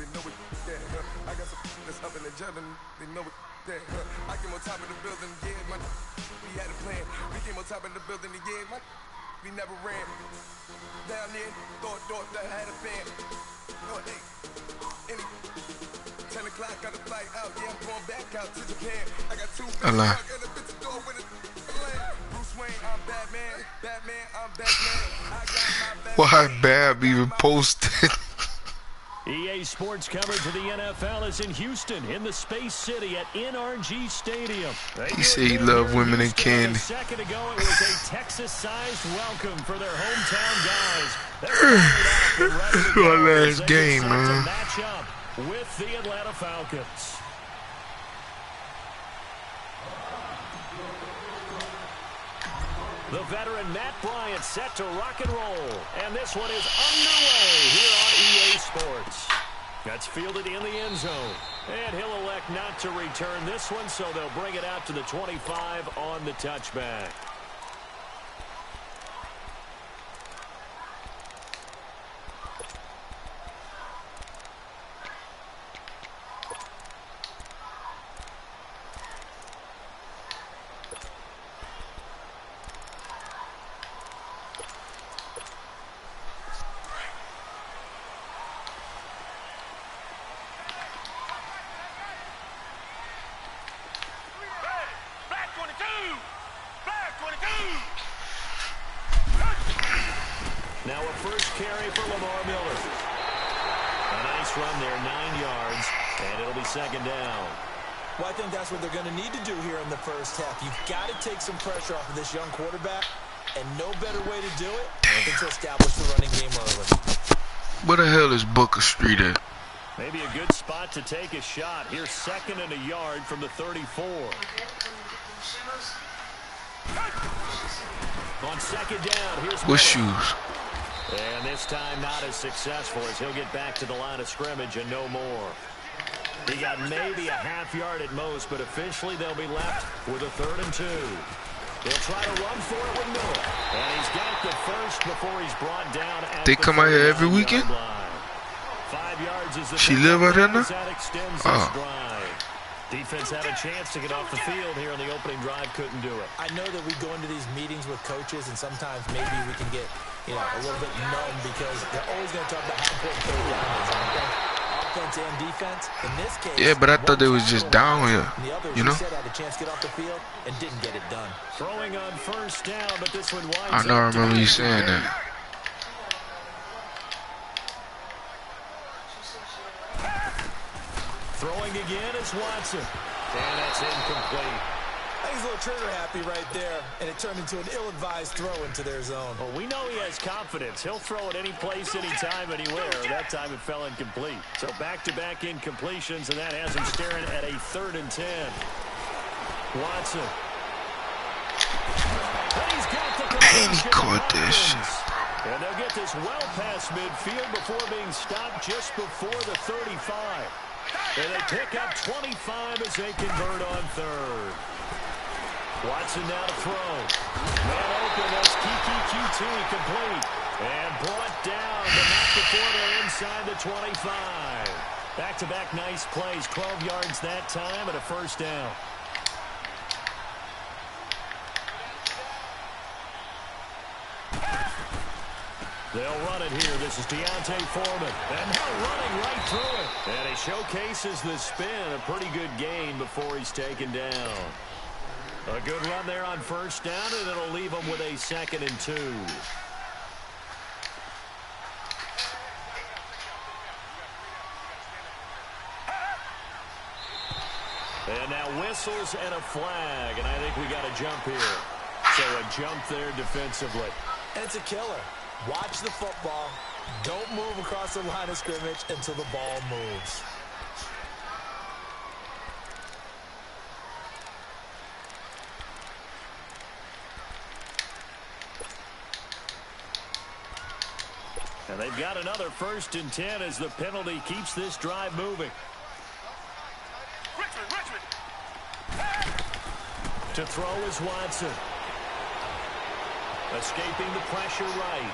They know it that, I got some that's up in the jelly. They know it that, I came on top of the building, yeah, man. We had a plan. We came on top of the building, yeah, man. We never ran. Down there, thought that I had a fan. Thought, hey, any 10 o'clock, got a flight out. Yeah, I'm going back out to Japan. I got 2 bitches and a bitch door with a Bruce Wayne, I'm Batman. Batman, I'm Batman. I got my Batman. Why Bab even posted? EA Sports coverage of the NFL is in Houston, in the Space City at NRG Stadium. He said he loved women and candy. A second ago, it was a Texas-sized welcome for their hometown guys. This is our last game, man. Match up with the Atlanta Falcons. The veteran Matt Bryant set to rock and roll. And this one is underway here on EA Sports. That's fielded in the end zone. And he'll elect not to return this one, so they'll bring it out to the 25 on the touchback. Now a first carry for Lamar Miller. A nice run there, 9 yards, and it'll be second down. Well, I think that's what they're going to need to do here in the first half. You've got to take some pressure off of this young quarterback, and no better way to do it than to establish the running game early. Where the hell is Booker Street at? Maybe a good spot to take a shot. Here's second and a yard from the 34. On second down, here's what shoes? And this time not as successful as he'll get back to the line of scrimmage and no more. He got maybe a half yard at most, but officially they'll be left with a 3rd and 2. They'll try to run for it with Miller. And he's got the first before he's brought down at they come out here every weekend? 5 yards is the she live out here now? That extends this drive. Defense had a chance to get off the field here on the opening drive, couldn't do it. I know that we go into these meetings with coaches, and sometimes maybe we can get, a little bit numb because they're always going to talk about how important third down is. Offense and defense. In this case, yeah, but I thought they was just down here. The others, you know, said had a chance to get off the field and didn't get it done. Throwing on first down, but this one winds I know. I remember you saying that. Throwing again is Watson. And that's incomplete. He's a little trigger happy right there, and it turned into an ill-advised throw into their zone. Well, we know he has confidence. He'll throw it any place, anytime, anywhere. That time it fell incomplete. So back-to-back incompletions, and that has him staring at a 3rd and 10. Watson. And he caught this shit. And they'll get this well past midfield before being stopped just before the 35. And they pick up 25 as they convert on 3rd. Watson now to throw. Man open, that's Kiki QT complete. And brought down, but not before they're inside the 25. Back-to-back nice plays, 12 yards that time and a first down. They'll run it here. This is Deontay Foreman. And now running right through it. And he showcases the spin. A pretty good gain before he's taken down. A good run there on first down, and it'll leave him with a 2nd and 2. And now whistles and a flag, and I think we got a jump here. So a jump there defensively. And it's a killer. Watch the football. Don't move across the line of scrimmage until the ball moves. And they've got another 1st and 10 as the penalty keeps this drive moving. Richmond. To throw is Watson. Escaping the pressure right.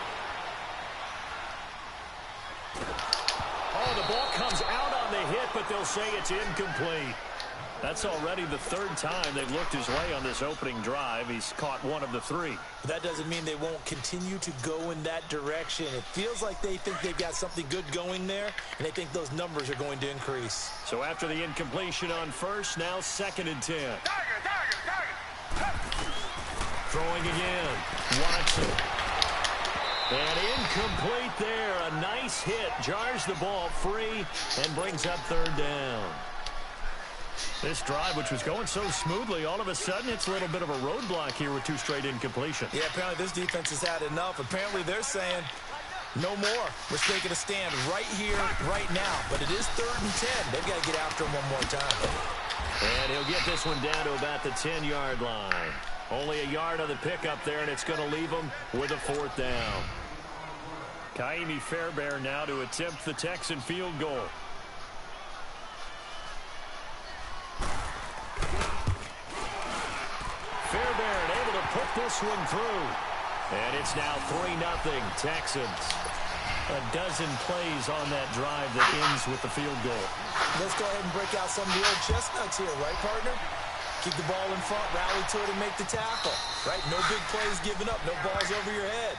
Oh, the ball comes out on the hit, but they'll say it's incomplete. That's already the third time they've looked his way on this opening drive. He's caught one of the three. But that doesn't mean they won't continue to go in that direction. It feels like they think they've got something good going there, and they think those numbers are going to increase. So after the incompletion on first, now 2nd and 10. Throwing again. Watson. And incomplete there. A nice hit. Jars the ball free and brings up 3rd down. This drive, which was going so smoothly, all of a sudden it's a little bit of a roadblock here with 2 straight incompletions. Yeah, apparently this defense has had enough. Apparently they're saying, no more. We're taking a stand right here, right now. But it is 3rd and 10. They've got to get after him one more time. And he'll get this one down to about the 10-yard line. Only a yard on the pickup there, and it's going to leave him with a 4th down. Kaimi Fairbairn now to attempt the Texan field goal. Fairbairn able to put this one through. And it's now 3-0 Texans. A dozen plays on that drive that ends with the field goal. Let's go ahead and break out some of the old chestnuts here, right, partner? Keep the ball in front, rally to it, and make the tackle. Right? No big plays given up. No balls over your head.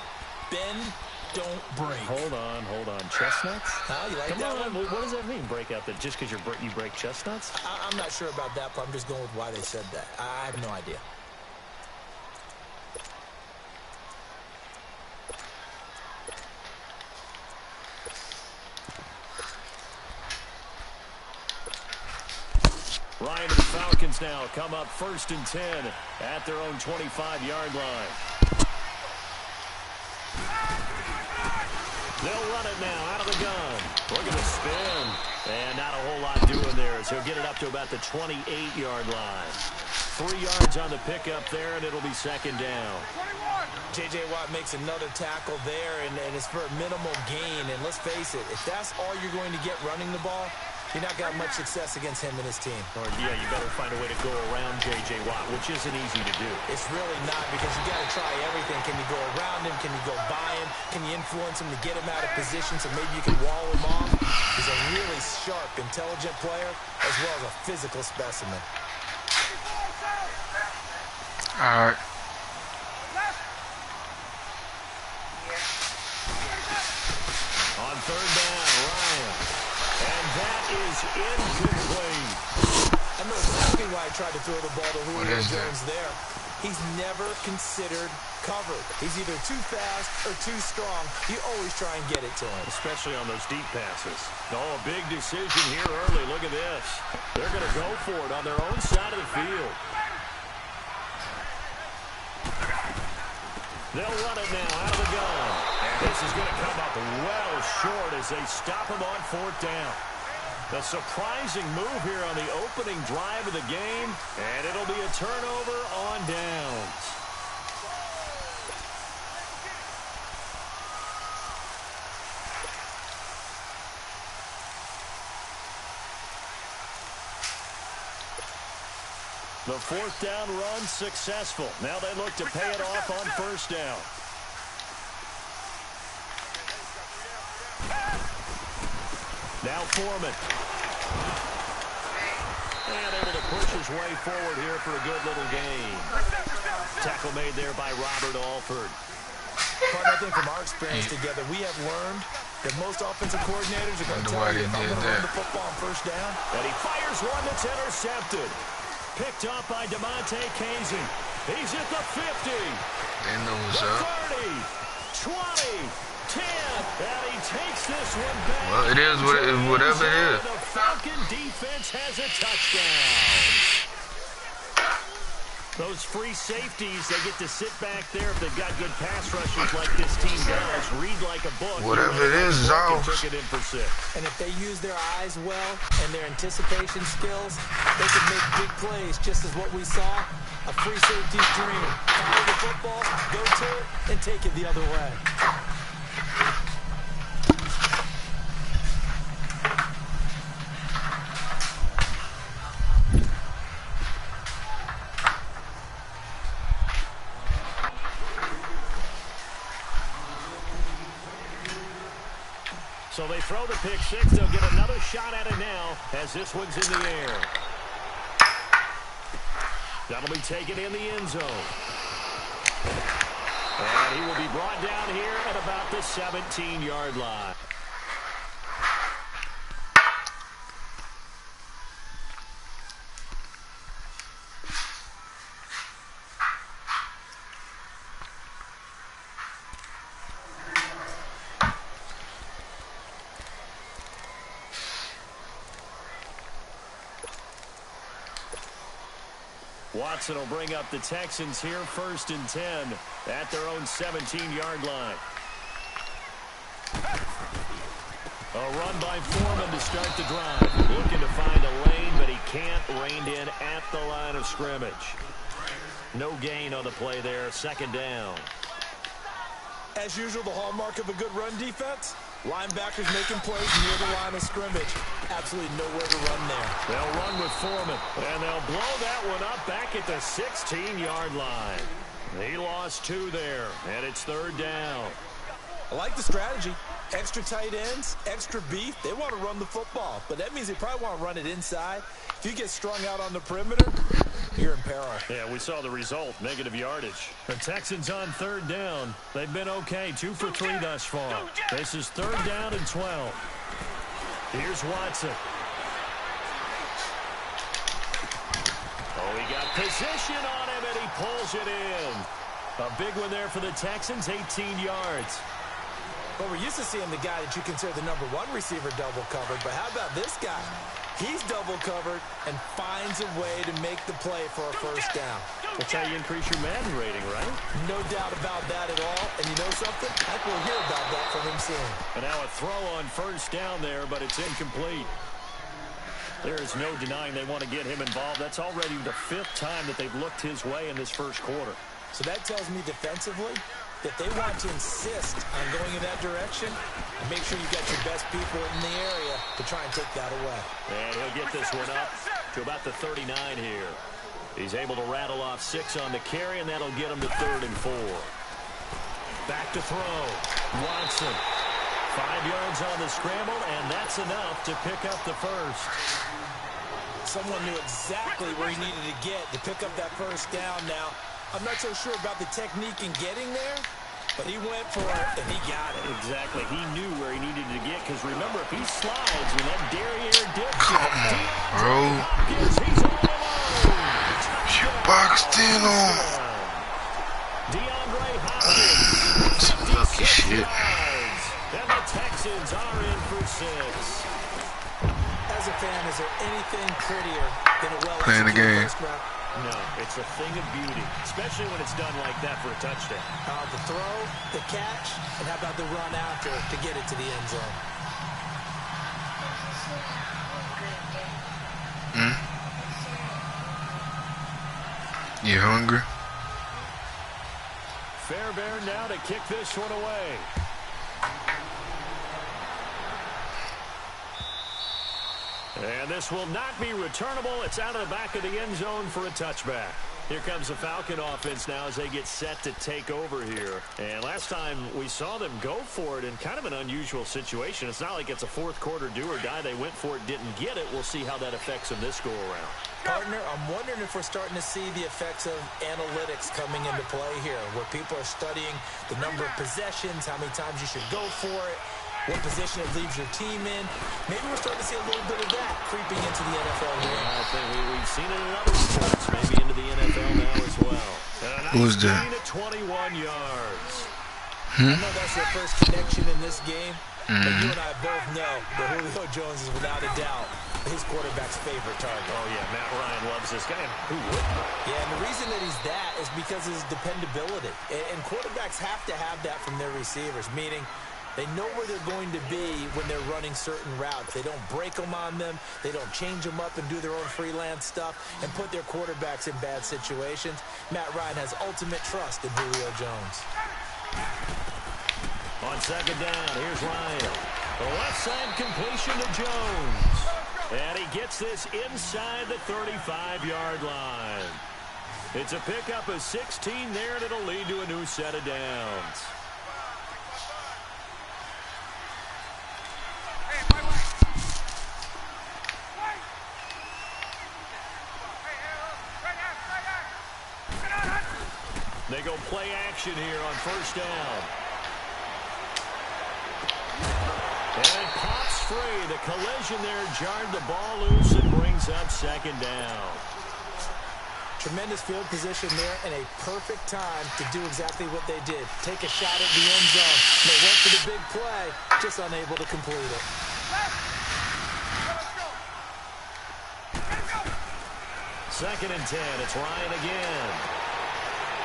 Bend, don't break. Hold on. Chestnuts? You like Come that on. one? What does that mean, break out? That just because you break chestnuts? I'm not sure about that, but I'm just going with why they said that. I have no idea. Ryan and the Falcons now come up 1st and 10 at their own 25-yard line. They'll run it now out of the gun. Looking to spin. And not a whole lot doing there as he'll get it up to about the 28-yard line. 3 yards on the pickup there, and it'll be 2nd down. J.J. Watt makes another tackle there, and it's for a minimal gain. And let's face it, if that's all you're going to get running the ball, you're not going to have much success against him and his team. Or, yeah, you better find a way to go around J.J. Watt, which isn't easy to do. It's really not, because you got to try everything. Can you go around him? Can you go by him? Can you influence him to get him out of position so maybe you can wall him off? He's a really sharp, intelligent player as well as a physical specimen. All right. On 3rd down, Ryan. And that is incomplete. I know exactly why I tried to throw the ball to Julio Jones there. He's never considered covered. He's either too fast or too strong. You always try and get it to him. Especially on those deep passes. Oh, a big decision here early. Look at this. They're going to go for it on their own side of the field. They'll run it now out of the gun. And this is going to come up well short as they stop him on 4th down. A surprising move here on the opening drive of the game, and it'll be a turnover on downs. The 4th down run successful. Now they look to pay it off on 1st down. Now Foreman. And able to push his way forward here for a good little gain. Tackle made there by Robert Alford. But I think from our experience together, we have learned that most offensive coordinators are going to tell you, if I'm going to run the football on 1st down. And he fires one that's intercepted. Picked up by DeMonte Casey. He's at the 50. They know what's up. 30, 20, 10. And he takes this one back. Well, it is whatever it is. The Falcon defense has a touchdown. Those free safeties, they get to sit back there if they've got good pass rushers like this team does. Read like a book. Whatever it is ours. Took it in for 6. And if they use their eyes well and their anticipation skills, they can make big plays, just as what we saw. A free safety's dream. Follow the football, go to it, and take it the other way. So they throw the pick six. They'll get another shot at it now as this one's in the air. That'll be taken in the end zone. And he will be brought down here at about the 17-yard line. Watson will bring up the Texans here, 1st and 10 at their own 17-yard line. A run by Foreman to start the drive. Looking to find a lane, but he can't. Reined in at the line of scrimmage. No gain on the play there, 2nd down. As usual, the hallmark of a good run defense, linebackers making plays near the line of scrimmage. Absolutely nowhere to run there. They'll run with Foreman, and they'll blow that one up back at the 16-yard line. He lost 2 there, and it's 3rd down. I like the strategy. Extra tight ends, extra beef. They want to run the football, but that means they probably want to run it inside. If you get strung out on the perimeter, you're in peril. Yeah, we saw the result, negative yardage. The Texans on 3rd down. They've been okay, 2 for 3 thus far. This is 3rd down and 12. Here's Watson. Oh, he got position on him, and he pulls it in. A big one there for the Texans, 18 yards. Well, we're used to seeing the guy that you consider the #1 receiver double covered, but how about this guy? He's double covered and finds a way to make the play for a 1st down. That's how you increase your Madden rating, right? No doubt about that at all. And you know something? I will hear about that from him soon. And now a throw on 1st down there, but it's incomplete. There is no denying they want to get him involved. That's already the 5th time that they've looked his way in this 1st quarter. So that tells me defensively that they want to insist on going in that direction and make sure you got your best people in the area to try and take that away. And he'll get this one up to about the 39 here. He's able to rattle off 6 on the carry, and that'll get him to 3rd and 4. Back to throw. Watson. 5 yards on the scramble, and that's enough to pick up the 1st. Someone knew exactly where he needed to get to pick up that 1st down now. I'm not so sure about the technique in getting there, but he went for it, and he got it. Exactly. He knew where he needed to get, because remember, if he slides with that derriere dip, come on, bro. He's all alone. You boxed in on. DeAndre Hopkins. Some lucky shit. And the Texans are in for 6. As a fan, is there anything prettier than a Playing the game? first round? No, it's a thing of beauty, especially when it's done like that for a touchdown. The throw, the catch, and how about the run after to get it to the end zone? You hungry? Fairbairn now to kick this one away. And this will not be returnable. It's out of the back of the end zone for a touchback. Here comes the Falcon offense now as they get set to take over here. And last time we saw them go for it in kind of an unusual situation. It's not like it's a 4th quarter do or die. They went for it, didn't get it. We'll see how that affects them this go around. Partner, I'm wondering if we're starting to see the effects of analytics coming into play here, where people are studying the number of possessions, how many times you should go for it, what position it leaves your team in. Maybe we're starting to see a little bit of that creeping into the NFL game. I think we've seen it in other sports, maybe into the NFL now as well. Who's that? 21 yards. I know that's their first connection in this game, but you and I both know that Julio Jones is without a doubt his quarterback's favorite target. Oh, yeah, Matt Ryan loves this guy. Who wouldn't? Yeah, and the reason that he's that is because of his dependability. And quarterbacks have to have that from their receivers, meaning they know where they're going to be when they're running certain routes. They don't break them on them. They don't change them up and do their own freelance stuff and put their quarterbacks in bad situations. Matt Ryan has ultimate trust in Julio Jones. On 2nd down, here's Ryan. The left side completion to Jones. And he gets this inside the 35-yard line. It's a pickup of 16 there, and it'll lead to a new set of downs. They go play action here on first down. And it pops free. The collision there jarred the ball loose and brings up second down. Tremendous field position there and a perfect time to do exactly what they did. Take a shot at the end zone. They went for the big play, just unable to complete it. Second and 10. It's Ryan again.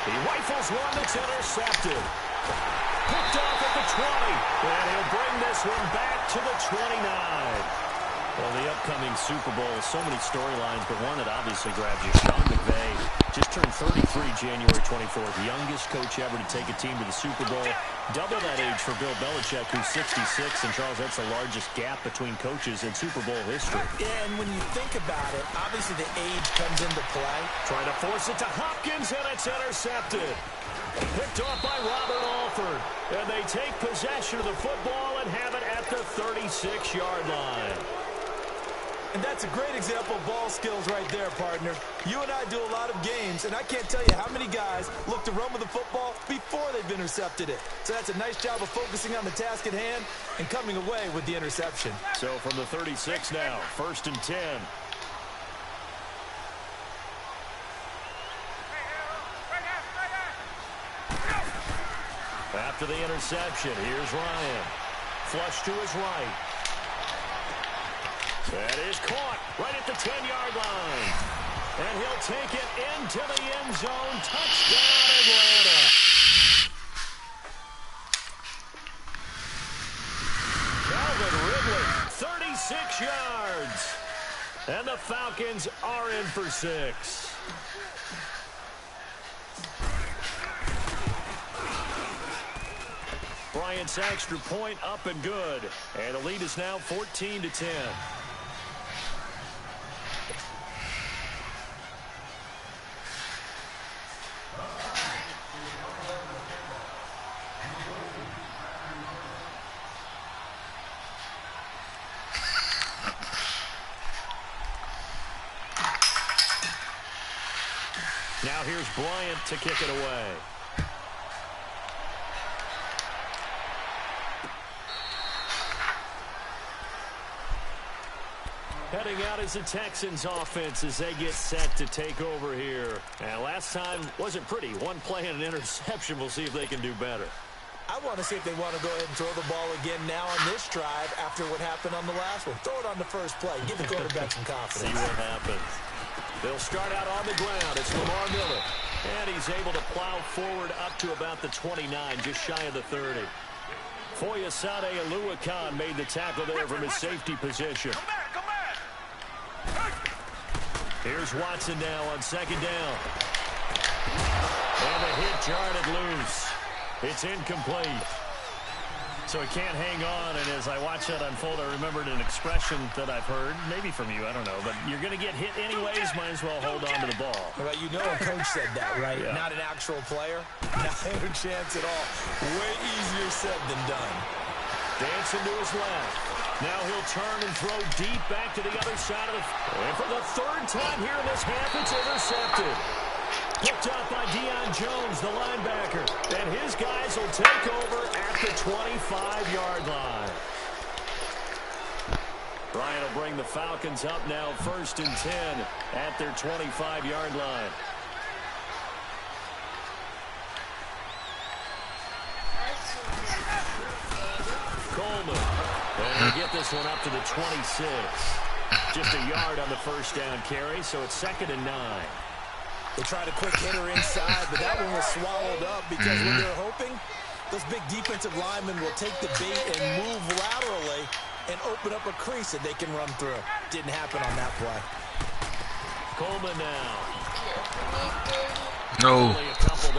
He rifles one that's intercepted. Picked off at the 20. And he'll bring this one back to the 29. Well, the upcoming Super Bowl, so many storylines, but one that obviously grabs you. Sean McVay just turned 33 January 24th. Youngest coach ever to take a team to the Super Bowl. Double that age for Bill Belichick, who's 66. And, Charles, that's the largest gap between coaches in Super Bowl history. Yeah, and when you think about it, obviously the age comes into play. Trying to force it to Hopkins, and it's intercepted. Picked off by Robert Alford. And they take possession of the football and have it at the 36-yard line. And that's a great example of ball skills right there, partner. You and I do a lot of games, and I can't tell you how many guys look to run with the football before they've intercepted it. So that's a nice job of focusing on the task at hand and coming away with the interception. So from the 36 now, 1st and 10. After the interception, here's Ryan. Flush to his right. That is caught right at the 10-yard line. And he'll take it into the end zone. Touchdown, Atlanta. Calvin Ridley, 36 yards. And the Falcons are in for 6. Bryant's extra point up and good. And the lead is now 14-10. Now here's Bryant to kick it away. Heading out is the Texans offense as they get set to take over here. And last time wasn't pretty. One play and an interception. We'll see if they can do better. I want to see if they want to go ahead and throw the ball again now on this drive after what happened on the last one. Throw it on the first play. Give the quarterback some confidence. See what happens. They'll start out on the ground. It's Lamar Miller. And he's able to plow forward up to about the 29, just shy of the 30. Foyesade Oluwakan made the tackle there from his safety position. Here's Watson now on second down. And the hit jarred it loose. It's incomplete. So he can't hang on, and as I watch that unfold, I remembered an expression that I've heard, maybe from you, I don't know, but you're going to get hit anyways, might as well hold on to the ball. Well, you know a coach said that, right? Yeah. Not an actual player. Not a chance at all. Way easier said than done. Dancing to his left. Now he'll turn and throw deep back to the other side of the... And for the third time here in this half, it's intercepted. Picked up by Deion Jones, the linebacker. And his guys will take over at the 25-yard line. Bryant will bring the Falcons up now 1st and 10 at their 25-yard line. Coleman. And they get this one up to the 26. Just a yard on the first down carry, so it's 2nd and 9. They tried a quick hitter inside, but that one was swallowed up because what they're hoping, those big defensive linemen will take the bait and move laterally and open up a crease that they can run through. Didn't happen on that play. Coleman now. No.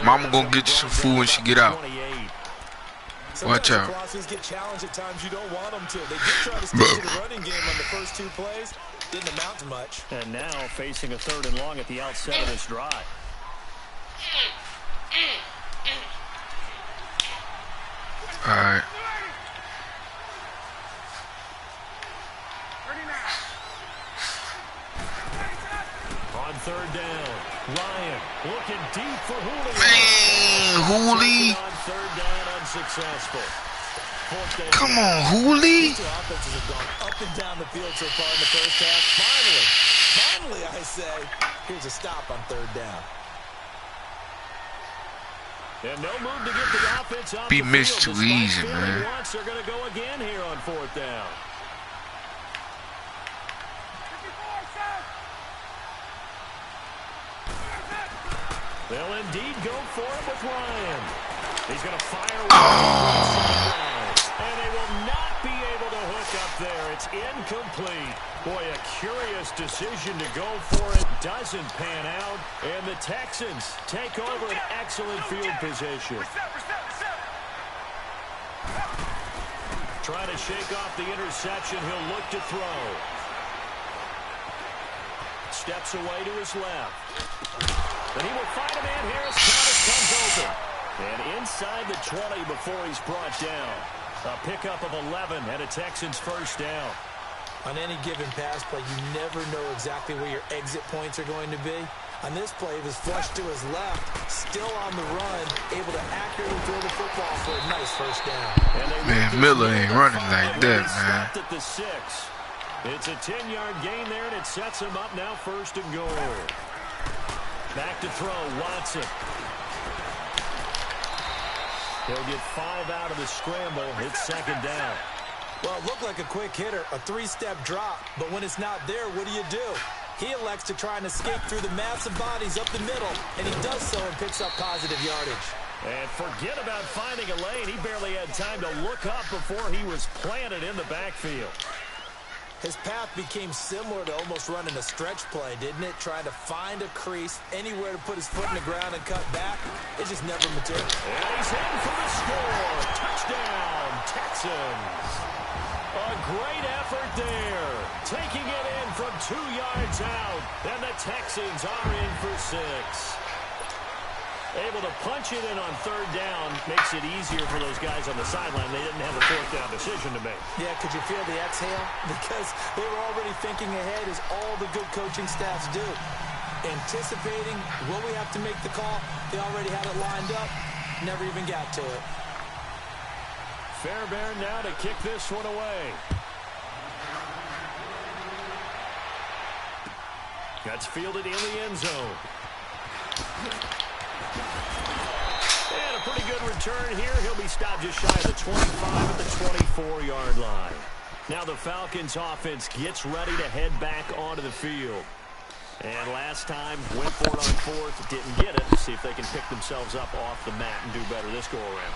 Mama gonna get you some food when she get out. Watch out. Velocities get challenged at times you don't want them to. They did try to stick to the running game on the first 2 plays. Didn't amount to much. And now facing a 3rd and long at the outset of this drive. All right. On 3rd down. Ryan looking deep for Julio. Man, Hooli. On third down, unsuccessful. Come on, Hooli. These two offenses have gone up and down the field so far in the first half. Finally, I say, here's a stop on third down. And no move to get the offense off Be the missed field. too easy, Despite man. once, they're going to go again here on fourth down. They'll indeed go for it with Ryan. He's going to fire and they will not be able to hook up there. It's incomplete. Boy, a curious decision to go for it. Doesn't pan out. And the Texans take over an excellent field position. Trying to shake off the interception. He'll look to throw. Steps away to his left. And he will find a man. Harris Thomas comes open. And inside the 20 before he's brought down. A pickup of 11 and a Texans first down. On any given pass play, you never know exactly where your exit points are going to be. On this play, he was flushed to his left, still on the run, able to accurately throw the football for a nice first down. Man, Miller ain't running like that, man. At the 6. It's a 10-yard gain there, and it sets him up now first and goal. Back to throw, Watson. He'll get 5 out of the scramble. It's second down. Well, it looked like a quick hitter, a 3-step drop, but when it's not there, what do? He elects to try and escape through the massive bodies up the middle, and he does so and picks up positive yardage. And forget about finding a lane. He barely had time to look up before he was planted in the backfield. His path became similar to almost running a stretch play, didn't it? Trying to find a crease, anywhere to put his foot in the ground and cut back. It just never materialized. And he's in for the score. Touchdown, Texans. A great effort there. Taking it in from 2 yards out. And the Texans are in for 6. Able to punch it in on third down makes it easier for those guys on the sideline. They didn't have a fourth down decision to make. Yeah, could you feel the exhale? Because they were already thinking ahead, as all the good coaching staffs do. Anticipating, will we have to make the call? They already had it lined up. Never even got to it. Fairbairn now to kick this one away. That's fielded in the end zone. And a pretty good return here. He'll be stopped just shy of the 25 at the 24-yard line. Now the Falcons offense gets ready to head back onto the field. And last time, went for it on fourth, didn't get it. See if they can pick themselves up off the mat and do better this go-around.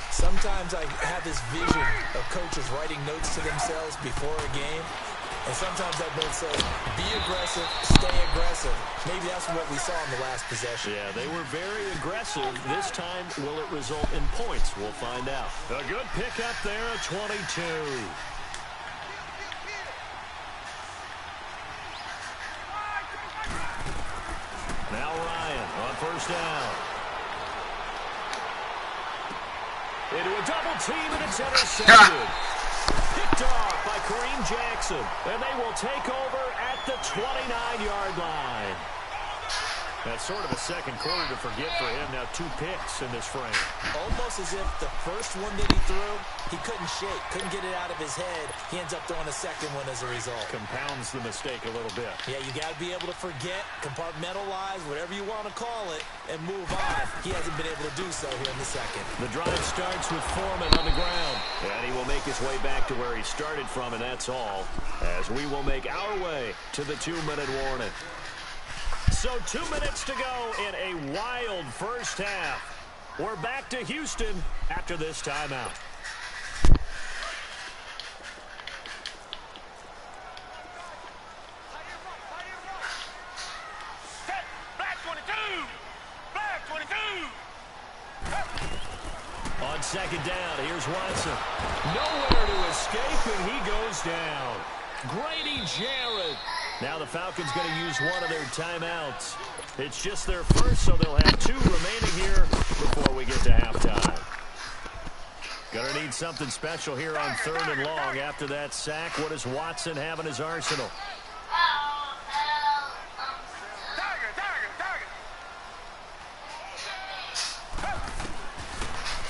Sometimes I have this vision of coaches writing notes to themselves before a game. And sometimes that note says, be aggressive, stay aggressive. Maybe that's what we saw in the last possession. Yeah, they were very aggressive. This time, will it result in points? We'll find out. A good pickup there at 22. Now Ryan on first down. Into a double team, and it's intercepted. Picked off by Kareem Jackson. And they will take over at the 29-yard line. That's sort of a second quarter to forget for him. Now 2 picks in this frame. Almost as if the first one that he threw, he couldn't shake, couldn't get it out of his head. He ends up throwing a second one as a result. Compounds the mistake a little bit. Yeah, you got to be able to forget, compartmentalize, whatever you want to call it, and move on. He hasn't been able to do so here in the second. The drive starts with Foreman on the ground. And he will make his way back to where he started from, and that's all, as we will make our way to the 2-minute warning. So 2 minutes to go in a wild first half. We're back to Houston after this timeout. Black 22! Black 22! On second down, here's Watson. Nowhere to escape, and he goes down. Grady Jarrett. Now the Falcons going to use one of their timeouts. It's just their first, so they'll have 2 remaining here before we get to halftime. Going to need something special here on third and long after that sack. What does Watson have in his arsenal?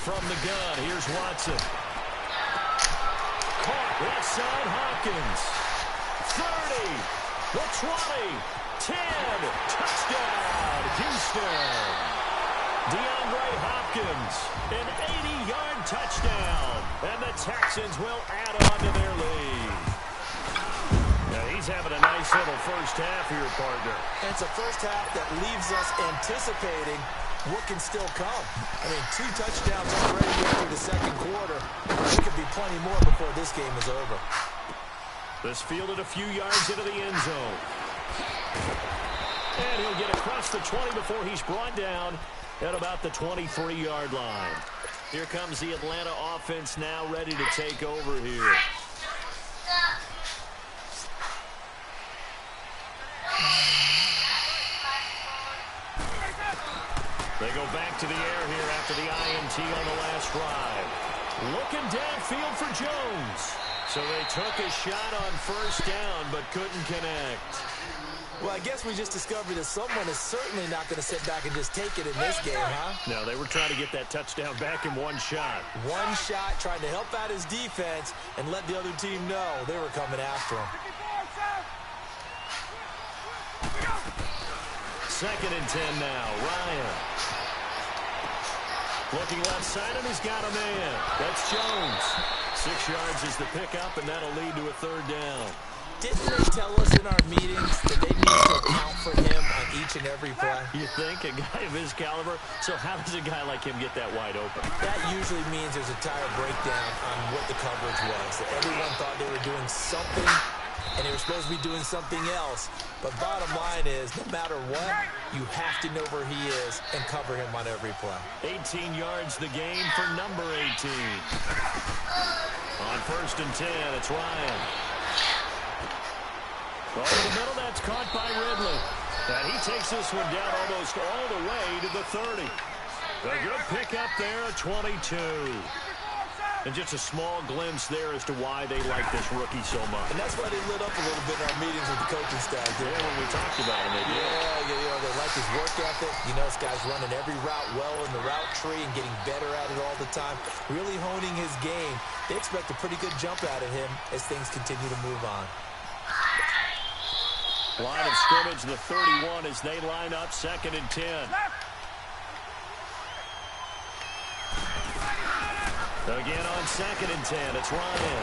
From the gun, here's Watson. Caught left side, Hopkins. 30, the 20, 10, touchdown, Houston. DeAndre Hopkins, an 80-yard touchdown, and the Texans will add on to their lead. Now he's having a nice little first half here, partner. And it's a first half that leaves us anticipating what can still come. I mean, 2 touchdowns already into the second quarter. There could be plenty more before this game is over. This fielded a few yards into the end zone. And he'll get across the 20 before he's brought down at about the 23-yard line. Here comes the Atlanta offense now ready to take over here. They go back to the air here after the INT on the last drive. Looking downfield for Jones. So they took a shot on first down but couldn't connect. Well, I guess we just discovered that someone is certainly not going to sit back and just take it in this game, huh? No, they were trying to get that touchdown back in one shot. One shot, trying to help out his defense and let the other team know they were coming after him. 2nd and 10 now. Ryan. Looking left side, and he's got a man. That's Jones. 6 yards is the pickup, and that'll lead to a 3rd down. Didn't they tell us in our meetings that they need to account for him on each and every play? You think? A guy of his caliber? So how does a guy like him get that wide open? That usually means there's a tire breakdown on what the coverage was. That everyone thought they were doing something, and they were supposed to be doing something else. But bottom line is, no matter what, you have to know where he is and cover him on every play. 18 yards the gain for number 18. On 1st and 10, it's Ryan. Over the middle, that's caught by Ridley. And he takes this one down almost all the way to the 30. A good pickup there, 22. And just a small glimpse there as to why they like this rookie so much. And that's why they lit up a little bit in our meetings with the coaching staff. Yeah, when we talked about him, they did. Yeah, they like his work ethic. You know, this guy's running every route well in the route tree and getting better at it all the time. Really honing his game. They expect a pretty good jump out of him as things continue to move on. Line of scrimmage, the 31 as they line up 2nd and 10. Again on 2nd and 10, it's Ryan.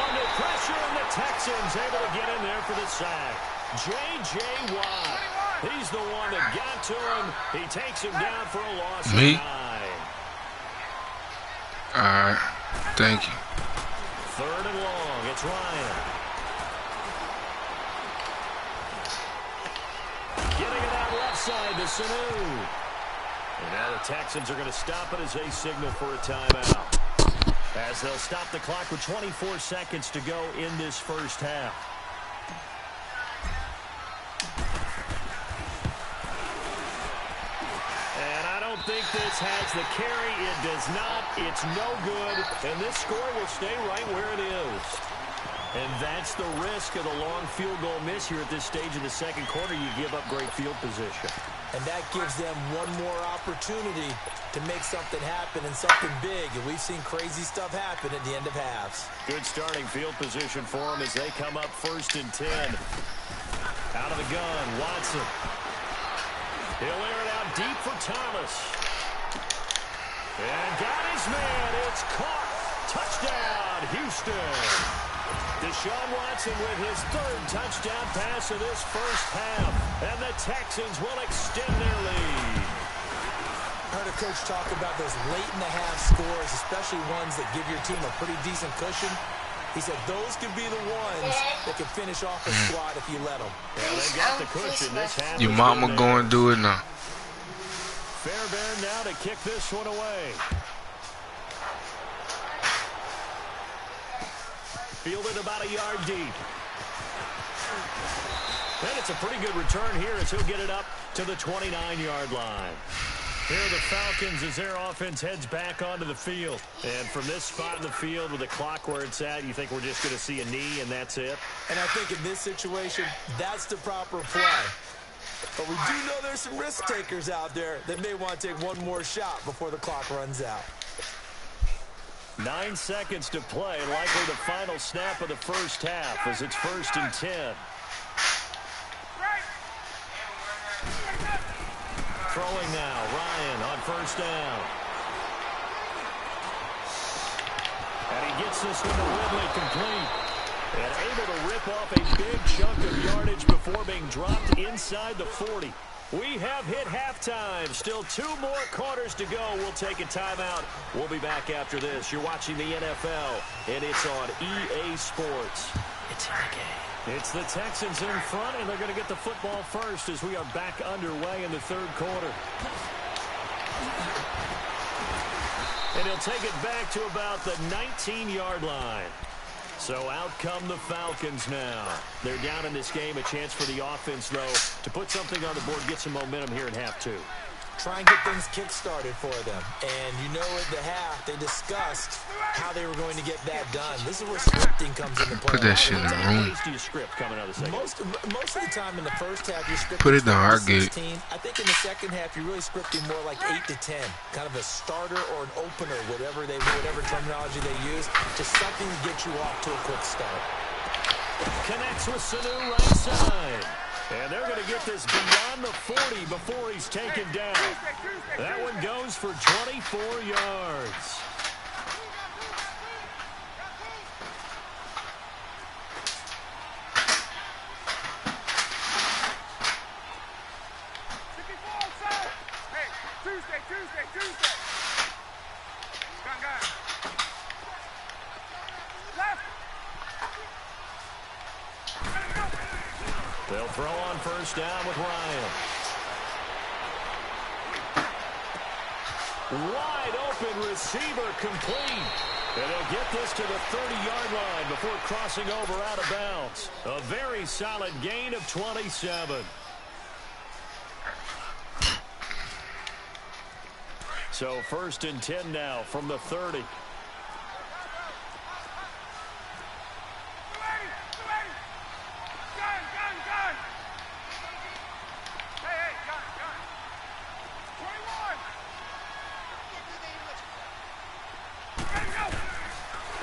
Under pressure, and the Texans able to get in there for the sack. J.J. Watt, he's the one that got to him. He takes him down for a loss of 9. All right, thank you. 3rd and long, it's Ryan. Getting it out left side to Sanu. And now the Texans are going to stop it as they signal for a timeout. As they'll stop the clock with 24 seconds to go in this first half. And I don't think this has the carry. It does not. It's no good. And this score will stay right where it is. And that's the risk of the long field goal miss here at this stage of the second quarter. You give up great field position. And that gives them one more opportunity to make something happen and something big. And we've seen crazy stuff happen at the end of halves. Good starting field position for them as they come up 1st and 10. Out of the gun, Watson. He'll air it out deep for Thomas. And got his man. It's caught. Touchdown, Houston. Deshaun Watson with his 3rd touchdown pass of this first half. And the Texans will extend their lead. I heard a coach talk about those late-in-the-half scores, especially ones that give your team a pretty decent cushion. He said those could be the ones that can finish off a squad if you let them. Yeah, they got the cushion. This half Your mama go and do it now. Fairbairn now to kick this one away. Fielded about a yard deep. And it's a pretty good return here as he'll get it up to the 29-yard line. Here are the Falcons as their offense heads back onto the field. And from this spot in the field with the clock where it's at, you think we're just going to see a knee and that's it? And I think in this situation, that's the proper play. But we do know there's some risk takers out there that may want to take one more shot before the clock runs out. 9 seconds to play, likely the final snap of the first half as it's 1st and 10. Throwing now, Ryan on 1st down. And he gets this one to Ridley complete. And able to rip off a big chunk of yardage before being dropped inside the 40. We have hit halftime. Still 2 more quarters to go. We'll take a timeout. We'll be back after this. You're watching the NFL, and it's on EA Sports. It's in the game. It's the Texans in front, and they're going to get the football first as we are back underway in the 3rd quarter. And he'll take it back to about the 19-yard line. So out come the Falcons now. They're down in this game. A chance for the offense, though, to put something on the board, get some momentum here in half 2. Try and get things kick-started for them. And you know at the half, they discussed how they were going to get that done. This is where scripting comes into play. Put that shit in the room. Most of the time in the first half, you're scripting. Put it in the hard 16. gate. I think in the second half, you're really scripting more like 8 to 10. Kind of a starter or an opener, whatever terminology they use, just something to get you off to a quick start. Connects with Sanu right side. And they're going to get this beyond the 40 before he's taken down. That one goes for 24 yards. Tuesday. Gun. Left. They'll throw on 1st down with Ryan. Wide open receiver complete. And they'll get this to the 30-yard line before crossing over out of bounds. A very solid gain of 27. So 1st and 10 now from the 30.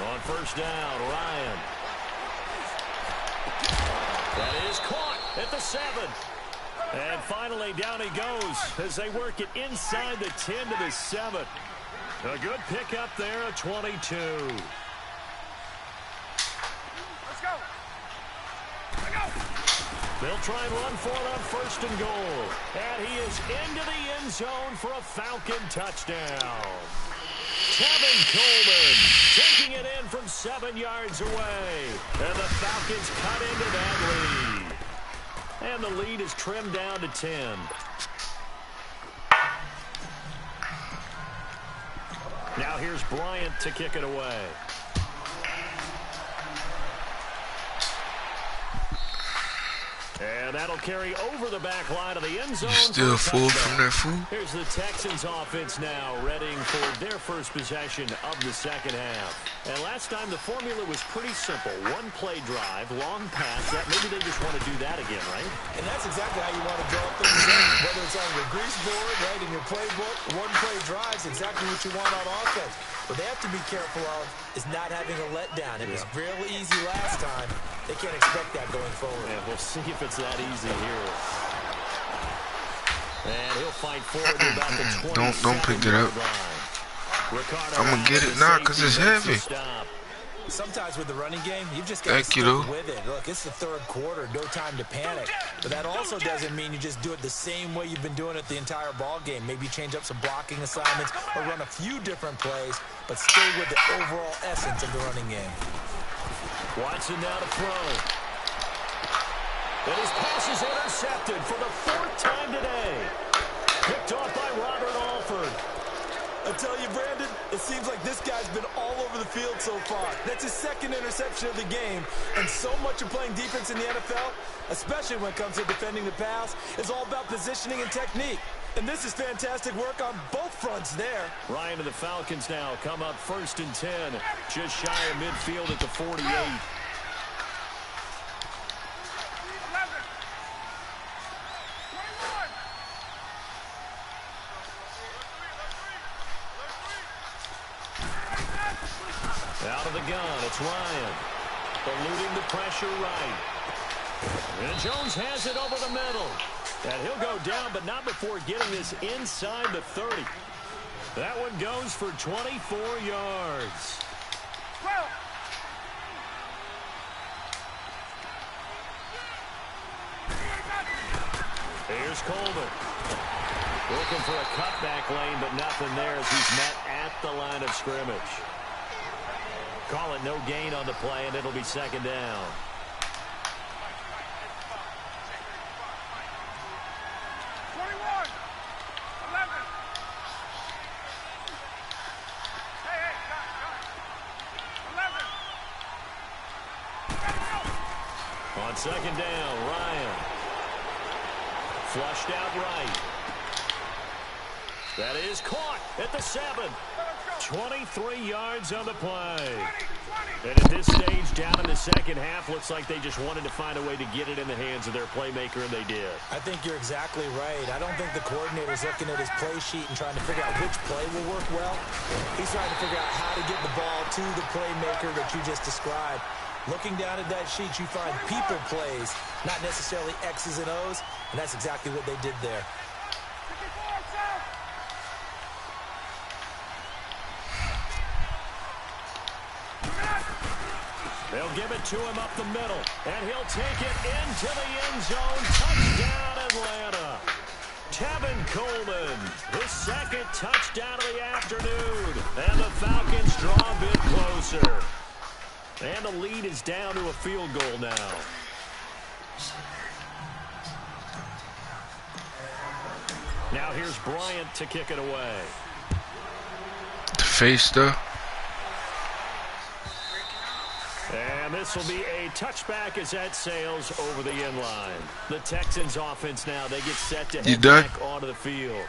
On 1st down, Ryan. That is caught at the 7. And finally, down he goes as they work it inside the 10 to the 7. A good pickup there, a 22. Let's go. They'll try and run for it on 1st and goal. And he is into the end zone for a Falcon touchdown. Kevin Coleman taking it in from 7 yards away. And the Falcons cut into that lead. And the lead is trimmed down to 10. Now here's Bryant to kick it away. And that'll carry over the back line of the end zone. Still full from that food. Here's the Texans offense now, readying for their first possession of the second half. And last time the formula was pretty simple. 1-play drive, long pass. That maybe they just want to do that again, right? And that's exactly how you want to draw things in. Whether it's on your grease board, right, in your playbook, 1-play drives, exactly what you want on offense. What they have to be careful of is not having a letdown. It was real easy last time. They can't expect that going forward. Yeah, we'll see if it's that easy here. And he'll fight forward to about the 20. Don't pick it up. I'm gonna get it now because it's heavy. Sometimes with the running game, you've just got to stick with it. Look, it's the 3rd quarter, no time to panic. But that also doesn't mean you just do it the same way you've been doing it the entire ball game. Maybe change up some blocking assignments or run a few different plays, but stay with the overall essence of the running game. Watson now to throw. And his pass is intercepted for the 4th time today. Picked off by Robert Alford. I tell you, Brandon, it seems like this guy's been all over the field so far. That's his 2nd interception of the game. And so much of playing defense in the NFL, especially when it comes to defending the pass, is all about positioning and technique. And this is fantastic work on both fronts there. Ryan to the Falcons now come up 1st and 10. Just shy of midfield at the 48. Out of the gun, it's Ryan. Eluding the pressure right. And Jones has it over the middle. And he'll go down, but not before getting this inside the 30. That one goes for 24 yards. Here's Coleman. Looking for a cutback lane, but nothing there as he's met at the line of scrimmage. Call it no gain on the play, and it'll be second down. On second down, Ryan. Flushed out right. That is caught at the 7. 23 yards on the play. And at this stage, down in the second half, looks like they just wanted to find a way to get it in the hands of their playmaker, and they did. I think you're exactly right. I don't think the coordinator's looking at his play sheet and trying to figure out which play will work well. He's trying to figure out how to get the ball to the playmaker that you just described. Looking down at that sheet, you find people plays, not necessarily X's and O's, and that's exactly what they did there. They'll give it to him up the middle, and he'll take it into the end zone. Touchdown, Atlanta. Tevin Coleman, his second touchdown of the afternoon, and the Falcons draw a bit closer. And the lead is down to a field goal now. Now here's Bryant to kick it away. The face stuff. And this will be a touchback as that sails over the end line. The Texans offense now, they get set to head back onto the field.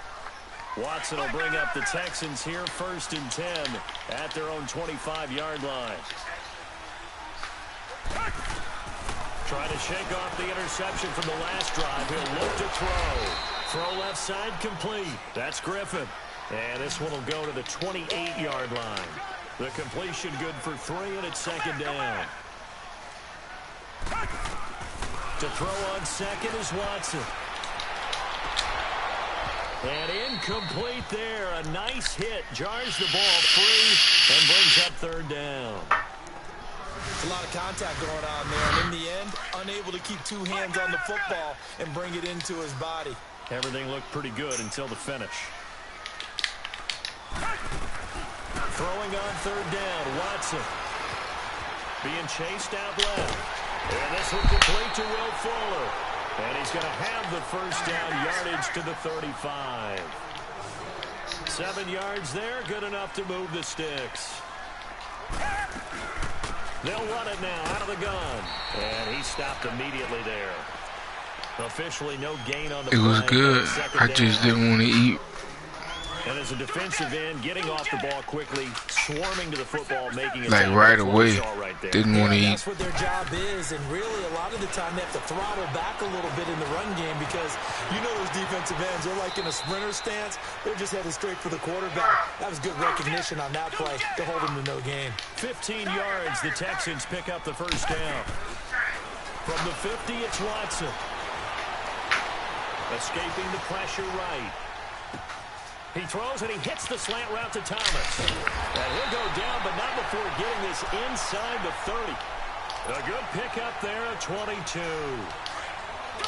Watson will bring up the Texans here 1st and 10 at their own 25-yard line. Trying to shake off the interception from the last drive. He'll look to throw. Throw left side complete. That's Griffin. And this one will go to the 28-yard line. The completion good for 3, and it's second down. To throw on second is Watson. And incomplete there. A nice hit. Jars the ball free and brings up 3rd down. There's a lot of contact going on there, and in the end, unable to keep 2 hands on the football and bring it into his body. Everything looked pretty good until the finish. Throwing on 3rd down, Watson. Being chased out left. And this one complete to Will Fuller. And he's going to have the 1st down yardage to the 35. 7 yards there, good enough to move the sticks. They'll run it now out of the gun. And he stopped immediately there. Officially no gain on the play. It was good. I just didn't want to eat. And as a defensive end, getting off the ball quickly, swarming to the football, making it like right away. Right there. Didn't want to eat. That's what their job is, and really a lot of the time they have to throttle back a little bit in the run game because you know those defensive ends, they're like in a sprinter stance. They're just headed straight for the quarterback. That was good recognition on that play to hold them to no gain. 15 yards, the Texans pick up the 1st down. From the 50, it's Watson. Escaping the pressure right. He throws and he hits the slant route to Thomas. And he'll go down, but not before getting this inside the 30. A good pickup there at 22.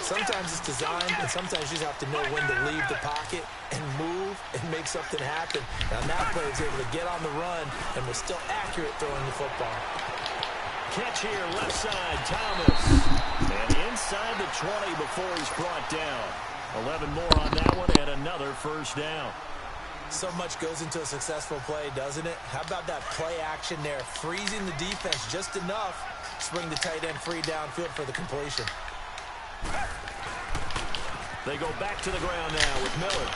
Sometimes it's designed, and sometimes you just have to know when to leave the pocket and move and make something happen. Now that player is able to get on the run and was still accurate throwing the football. Catch here, left side, Thomas. And inside the 20 before he's brought down. 11 more on that one and another 1st down. So much goes into a successful play, doesn't it? How about that play action there? Freezing the defense just enough to bring the tight end free downfield for the completion. They go back to the ground now with Miller.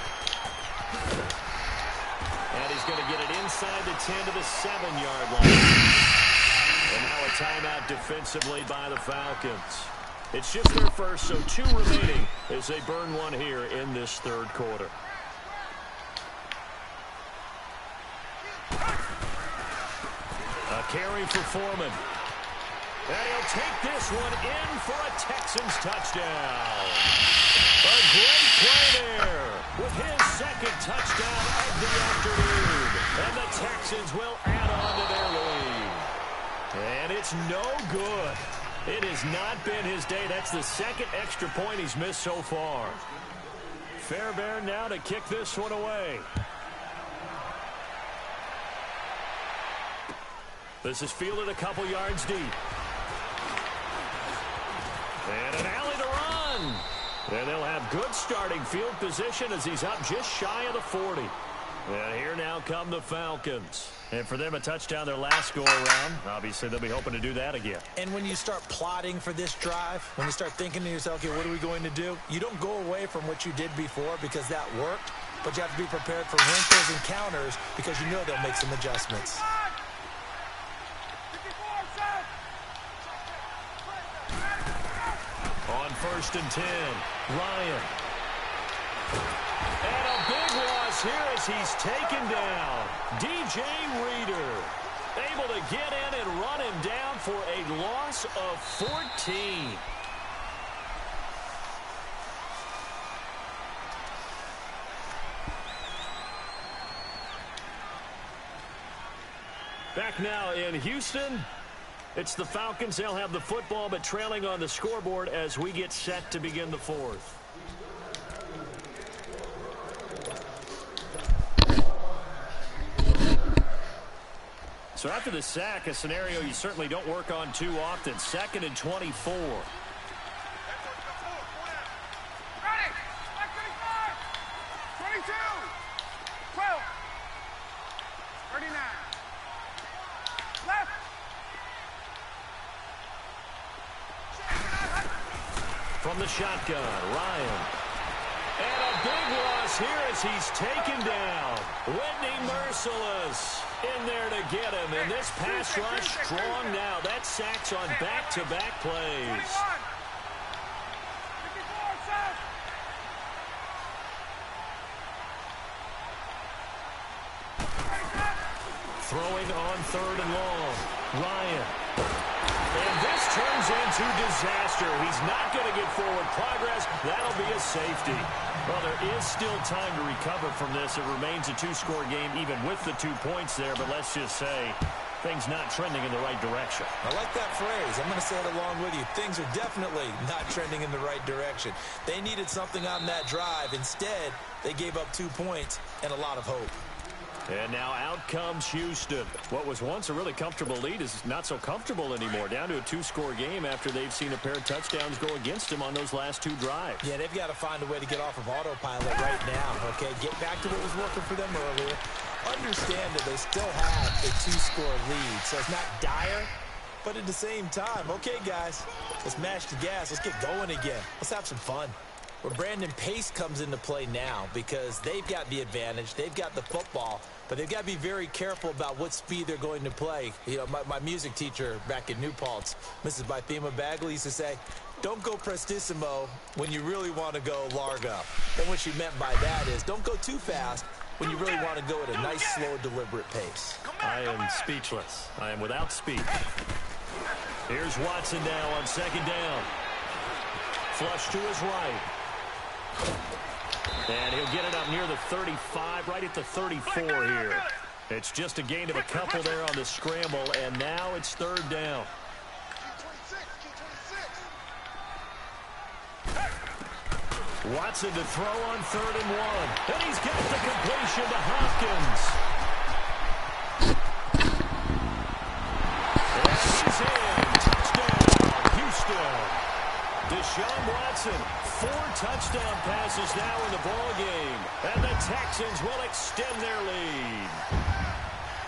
And he's going to get it inside the 10 to the 7-yard line. And now a timeout defensively by the Falcons. It's just their first, so 2 remaining as they burn one here in this 3rd quarter. A carry for Foreman. And he'll take this one in for a Texans touchdown. A great play there with his second touchdown of the afternoon. And the Texans will add on to their lead. And it's no good. It has not been his day. That's the second extra point he's missed so far. Fairbairn now to kick this one away. This is fielded a couple yards deep. And an alley to run. And they'll have good starting field position as he's up just shy of the 40. And here now come the Falcons. And for them, a touchdown their last go-around. Obviously, they'll be hoping to do that again. And when you start plotting for this drive, when you start thinking to yourself, okay, what are we going to do? You don't go away from what you did before because that worked, but you have to be prepared for wrinkles and counters because you know they'll make some adjustments. On 1st and 10, Ryan. And a big loss here as he's taken down. DJ Reader able to get in and run him down for a loss of 14. Back now in Houston. It's the Falcons. They'll have the football, but trailing on the scoreboard as we get set to begin the fourth. So after the sack, a scenario you certainly don't work on too often. 2nd and 24. Ready. 22. 12. 39. Left. From the shotgun, Ryan. And a big loss here as he's taken down. Whitney Merciless in there to get him. And this pass rush strong now. That sacks on back-to-back plays. 54, set. Throwing on 3rd and long. Ryan. And this turns into disaster. He's not going to get forward progress. That'll be a safety. Well, there is still time to recover from this. It remains a 2-score game even with the 2 points there. But let's just say things not trending in the right direction. I like that phrase. I'm going to say it along with you. Things are definitely not trending in the right direction. They needed something on that drive. Instead, they gave up 2 points and a lot of hope. And now out comes Houston. What was once a really comfortable lead is not so comfortable anymore. Down to a 2-score game after they've seen a pair of touchdowns go against them on those last 2 drives. Yeah, they've got to find a way to get off of autopilot right now, okay? Get back to what was working for them earlier. Understand that they still have a 2-score lead, so it's not dire, but at the same time, okay, guys, let's mash the gas. Let's get going again. Let's have some fun. Where Brandon Pace comes into play now because they've got the advantage. They've got the football, but they've got to be very careful about what speed they're going to play. You know, my music teacher back in New Paltz, Mrs. Bythema Bagley, used to say, don't go prestissimo when you really want to go largo. And what she meant by that is don't go too fast when you really want to go at a nice, slow, deliberate pace. I am speechless. I am without speech. Here's Watson now on 2nd down. Flush to his right. And he'll get it up near the 35, right at the 34 here. It's just a gain of a couple there on the scramble, and now it's 3rd down. Watson to throw on 3rd and 1. And he's got the completion to Hopkins. And he's in. Touchdown, Houston. Deshaun Watson, 4 touchdown passes now in the ball game, and the Texans will extend their lead.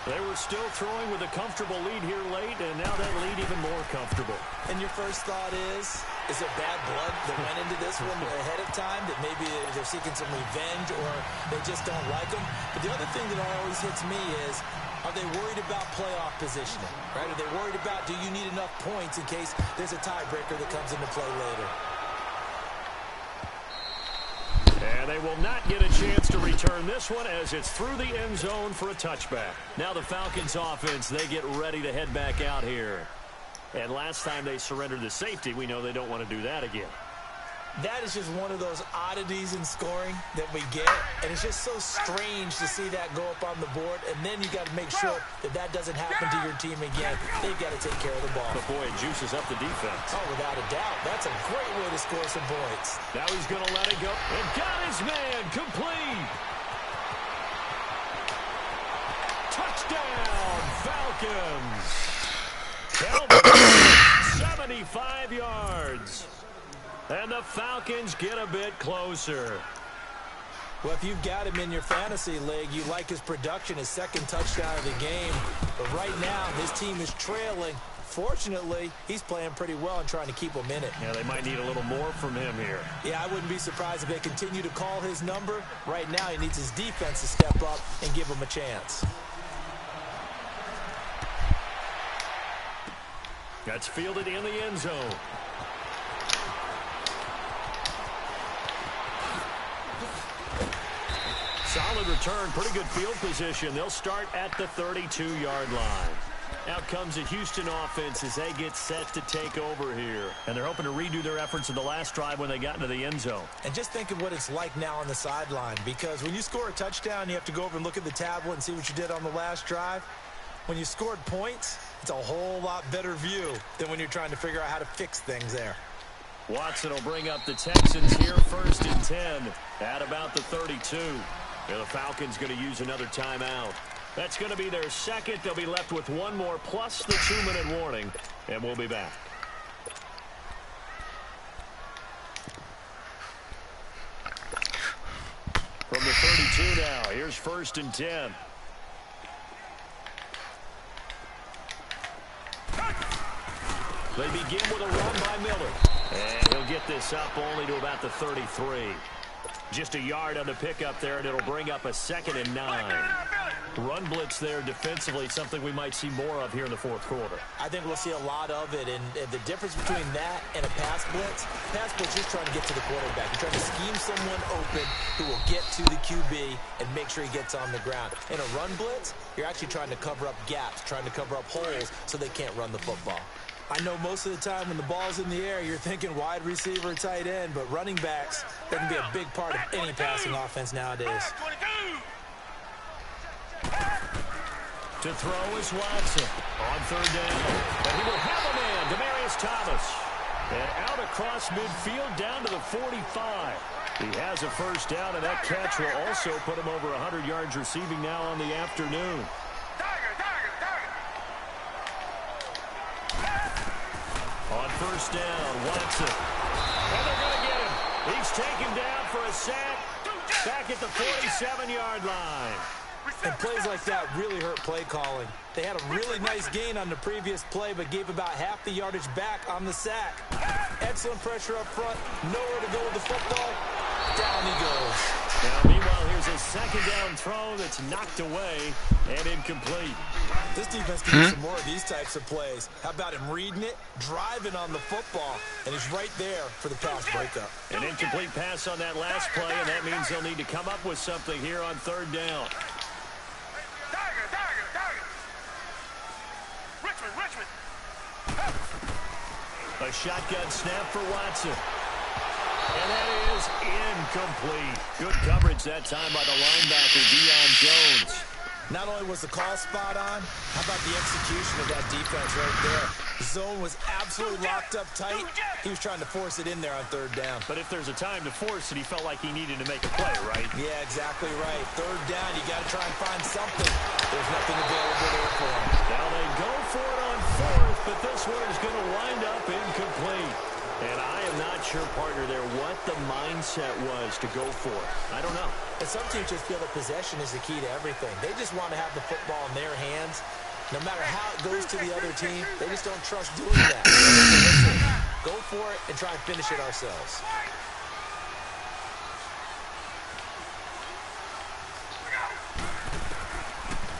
They were still throwing with a comfortable lead here late, and now that lead even more comfortable. And your first thought is there bad blood that went into this one ahead of time, that maybe they're seeking some revenge or they just don't like them? But the other thing that always hits me is, are they worried about playoff positioning, right? Are they worried about, do you need enough points in case there's a tiebreaker that comes into play later? And they will not get a chance to return this one as it's through the end zone for a touchback. Now the Falcons offense, they get ready to head back out here. And last time they surrendered the safety, we know they don't want to do that again. That is just one of those oddities in scoring that we get, and it's just so strange to see that go up on the board, and then you got to make sure that that doesn't happen to your team again. They've got to take care of the ball. But boy, it juices up the defense. Oh, without a doubt. That's a great way to score some points. Now he's going to let it go. And got his man complete. Touchdown, Falcons. Cowboys, 75 yards. And the Falcons get a bit closer. Well, if you've got him in your fantasy league, you like his production, his second touchdown of the game. But right now, his team is trailing. Fortunately, he's playing pretty well and trying to keep them in it. Yeah, they might need a little more from him here. Yeah, I wouldn't be surprised if they continue to call his number. Right now, he needs his defense to step up and give him a chance. That's fielded in the end zone. Solid return, pretty good field position. They'll start at the 32-yard line. Out comes the Houston offense as they get set to take over here. And they're hoping to redo their efforts in the last drive when they got into the end zone. And just think of what it's like now on the sideline, because when you score a touchdown, you have to go over and look at the tablet and see what you did on the last drive. When you scored points, it's a whole lot better view than when you're trying to figure out how to fix things there. Watson will bring up the Texans here, 1st and 10 at about the 32. And the Falcons going to use another timeout. That's going to be their second. They'll be left with one more plus the 2-minute warning, and we'll be back. From the 32 now, here's 1st and 10. They begin with a run by Miller. And he'll get this up only to about the 33. Just a yard on the pickup there, and it'll bring up a 2nd and 9. Run blitz there defensively, something we might see more of here in the fourth quarter. I think we'll see a lot of it, and the difference between that and a pass blitz, you're trying to get to the quarterback. You're trying to scheme someone open who will get to the QB and make sure he gets on the ground. In a run blitz, you're actually trying to cover up gaps, trying to cover up holes so they can't run the football. I know most of the time when the ball's in the air, you're thinking wide receiver, tight end, but running backs, they can be a big part of any passing offense nowadays. To throw is Watson on 3rd down. And he will have a man, Demaryius Thomas. And out across midfield down to the 45. He has a 1st down, and that catch will also put him over 100 yards receiving now on the afternoon. On 1st down, Watson. And they're going to get him. He's taken down for a sack back at the 47-yard line. And plays like that really hurt play calling. They had a really nice gain on the previous play, but gave about half the yardage back on the sack. Excellent pressure up front. Nowhere to go with the football. Down he goes. Now, meanwhile, here's a 2nd down throw that's knocked away and incomplete. This defense can use some more of these types of plays. How about him reading it, driving on the football, and he's right there for the pass breakup. An incomplete pass on that last play, and that means they'll need to come up with something here on 3rd down. A shotgun snap for Watson. And that is incomplete. Good coverage that time by the linebacker, Deion Jones. Not only was the call spot on, how about the execution of that defense right there? The zone was absolutely locked up tight. He was trying to force it in there on 3rd down. But if there's a time to force it, he felt like he needed to make a play, right? Yeah, exactly right. 3rd down, you got to try and find something. There's nothing available there for him. Now they go for it on 4th, but this one is going to wind up incomplete. And I am not sure, partner, there what the mindset was to go for it. I don't know. And some teams just feel that possession is the key to everything. They just want to have the football in their hands. No matter how it goes to the other team, they just don't trust doing that. So listen, go for it and try and finish it ourselves.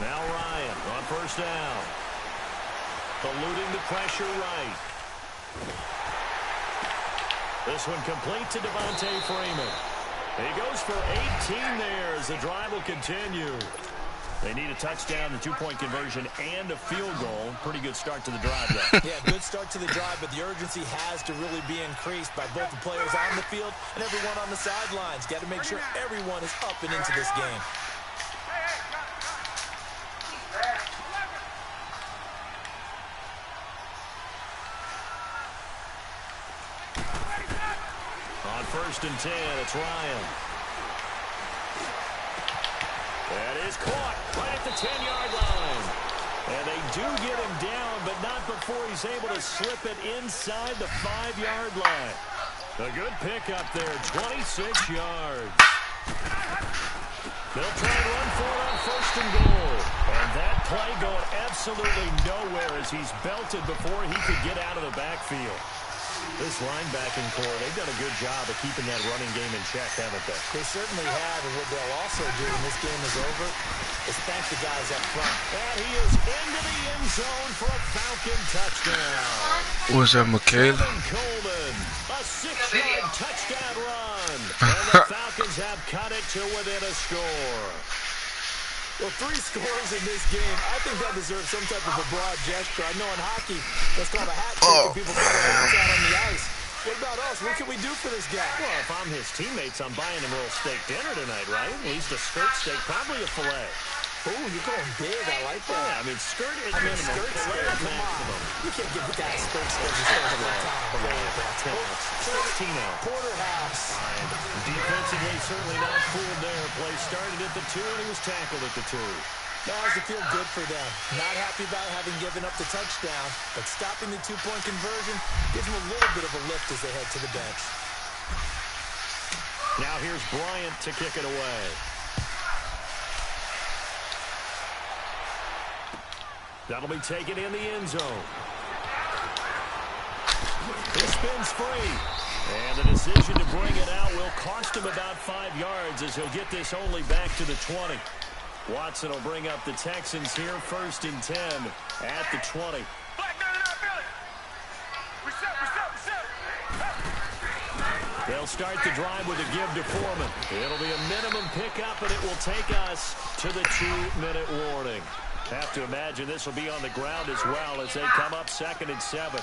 Now Ryan on 1st down. Eluding the pressure right. This one complete to Devontae Freeman. He goes for 18 there as the drive will continue. They need a touchdown, the two-point conversion, and a field goal. Pretty good start to the drive, though. Yeah, good start to the drive, but the urgency has to really be increased by both the players on the field and everyone on the sidelines. Got to make sure everyone is up and into this game. On 1st and 10, it's Ryan. That is caught right at the 10-yard line. And they do get him down, but not before he's able to slip it inside the 5-yard line. A good pickup there, 26 yards. They'll try and run for it on 1st and goal. And that play going absolutely nowhere as he's belted before he could get out of the backfield. This linebacking core, they've done a good job of keeping that running game in check, haven't they? They certainly have, and what they'll also do when this game is over is thank the guys up front. And he is into the end zone for a Falcon touchdown. Was that Michaela? Coleman, a 6-yard touchdown run. And the Falcons have cut it to within a score. Well, 3 scores in this game. I think that deserves some type of a broad gesture. I know in hockey, that's called a hat trick, and people throw their hands out on the ice. What about us? What can we do for this guy? Well, if I'm his teammates, I'm buying him a little steak dinner tonight, right? At least a skirt steak, probably a filet. Ooh, you're going big. I like that. Yeah, I mean, skirt is minimum. Skirt, come on. You can't give the guy a skirt steak. $16 ounce. Porterhouse. Defensively, certainly not fooled there. Play started at the 2, and he was tackled at the 2. Now has to feel good for them. Not happy about having given up the touchdown, but stopping the 2-point conversion gives them a little bit of a lift as they head to the bench. Now here's Bryant to kick it away. That'll be taken in the end zone. He spins free. And the decision to bring it out will cost him about 5 yards as he'll get this only back to the 20. Watson will bring up the Texans here, 1st and 10 at the 20. They'll start the drive with a give to Foreman. It'll be a minimum pickup, and it will take us to the 2-minute warning. Have to imagine this will be on the ground as well as they come up 2nd and 7.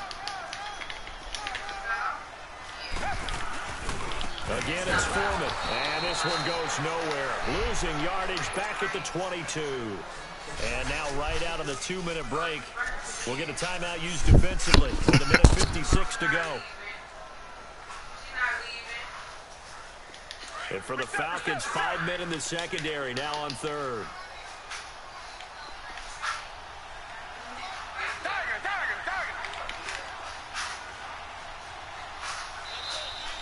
Again, it's Foreman, and this one goes nowhere. Losing yardage back at the 22. And now right out of the 2-minute break, we'll get a timeout used defensively with 1:56 to go. And for the Falcons, 5 men in the secondary, now on 3rd.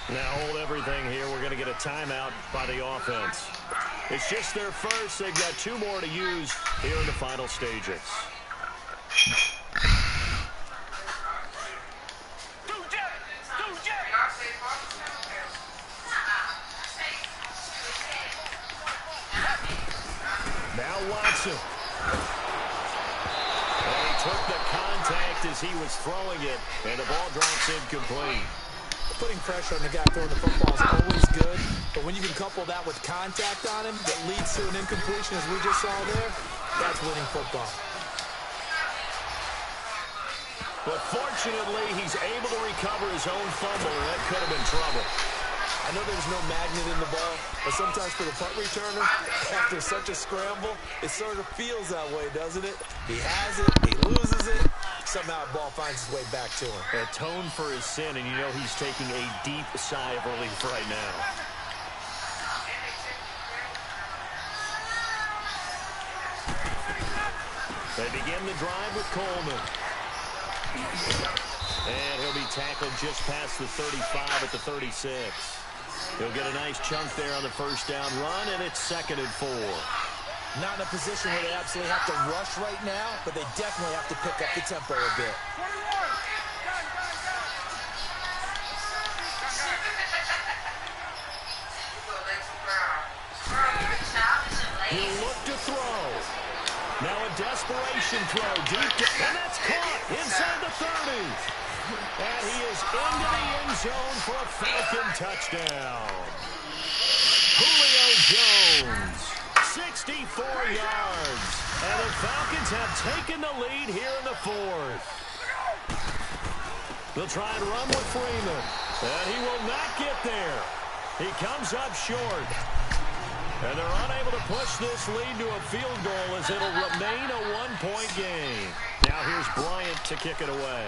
Now hold everything here. We're going to get a timeout by the offense. It's just their first. They've got 2 more to use here in the final stages. Now Watson. And he took the contact as he was throwing it, and the ball drops incomplete. Putting pressure on the guy throwing the football is always good, but when you can couple that with contact on him that leads to an incompletion, as we just saw there, that's winning football. But fortunately, he's able to recover his own fumble, and that could have been trouble. I know there's no magnet in the ball, but sometimes for the punt returner, after such a scramble, it sort of feels that way, doesn't it? He has it, he loses it, somehow the ball finds its way back to him. Atone for his sin, and you know he's taking a deep sigh of relief right now. They begin the drive with Coleman. And he'll be tackled just past the 35 at the 36. He'll get a nice chunk there on the 1st down run, and it's 2nd and 4. Not in a position where they absolutely have to rush right now, but they definitely have to pick up the tempo a bit. He'll look to throw. Now a desperation throw deep, and that's caught inside the 30. And he is into the end zone for a Falcon touchdown. Julio Jones, 64 yards. And the Falcons have taken the lead here in the fourth. They'll try and run with Freeman. And he will not get there. He comes up short. And they're unable to push this lead to a field goal as it'll remain a one-point game. Now here's Bryant to kick it away.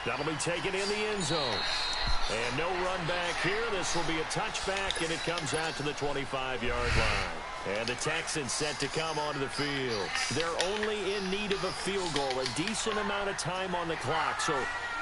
That'll be taken in the end zone. And no run back here. This will be a touchback, and it comes out to the 25-yard line. And the Texans set to come onto the field. They're only in need of a field goal, a decent amount of time on the clock. So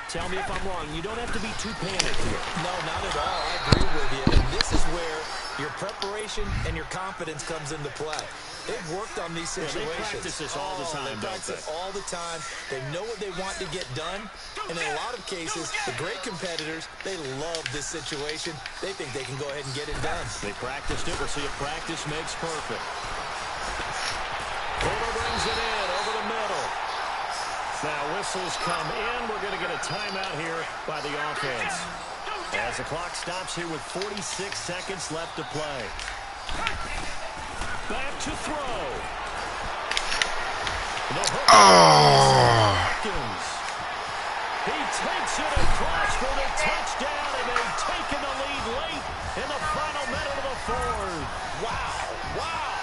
tell me if I'm wrong. You don't have to be too panicked here. No, not at all. I agree with you. And this is where your preparation and your confidence comes into play. They've worked on these situations. They practice this all the time, they practice all the time. They know what they want to get done. And in a lot of cases, the great competitors, they love this situation. They think they can go ahead and get it done. They practiced it. We'll see if practice makes perfect. Porter brings it in over the middle. Now whistles come in. We're going to get a timeout here by the offense. As the clock stops here with 46 seconds left to play. Back to throw. The hook. He takes it across for the touchdown, and they've taken the lead late in the final minute of the fourth. Wow, wow,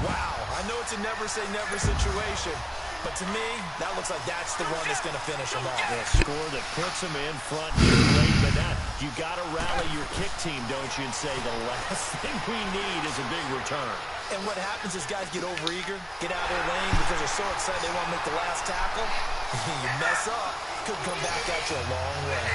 wow. I know it's a never-say-never situation, but to me, that looks like that's the one that's going to finish them off. A score that puts them in front here late, but now you got to rally your kick team, don't you, and say the last thing we need is a big return. And what happens is guys get overeager, get out of their lane because they're so excited they want to make the last tackle. You mess up, could come back at you a long way.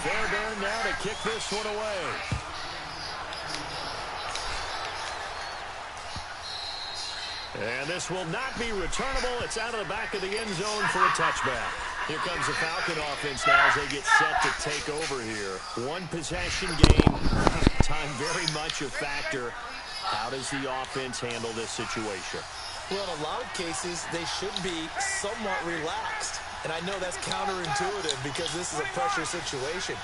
Fairbairn now to kick this one away. And this will not be returnable. It's out of the back of the end zone for a touchback. Here comes the Falcon offense now as they get set to take over here. One possession game. Time very much a factor. How does the offense handle this situation? Well, in a lot of cases, they should be somewhat relaxed. And I know that's counterintuitive because this is a pressure situation.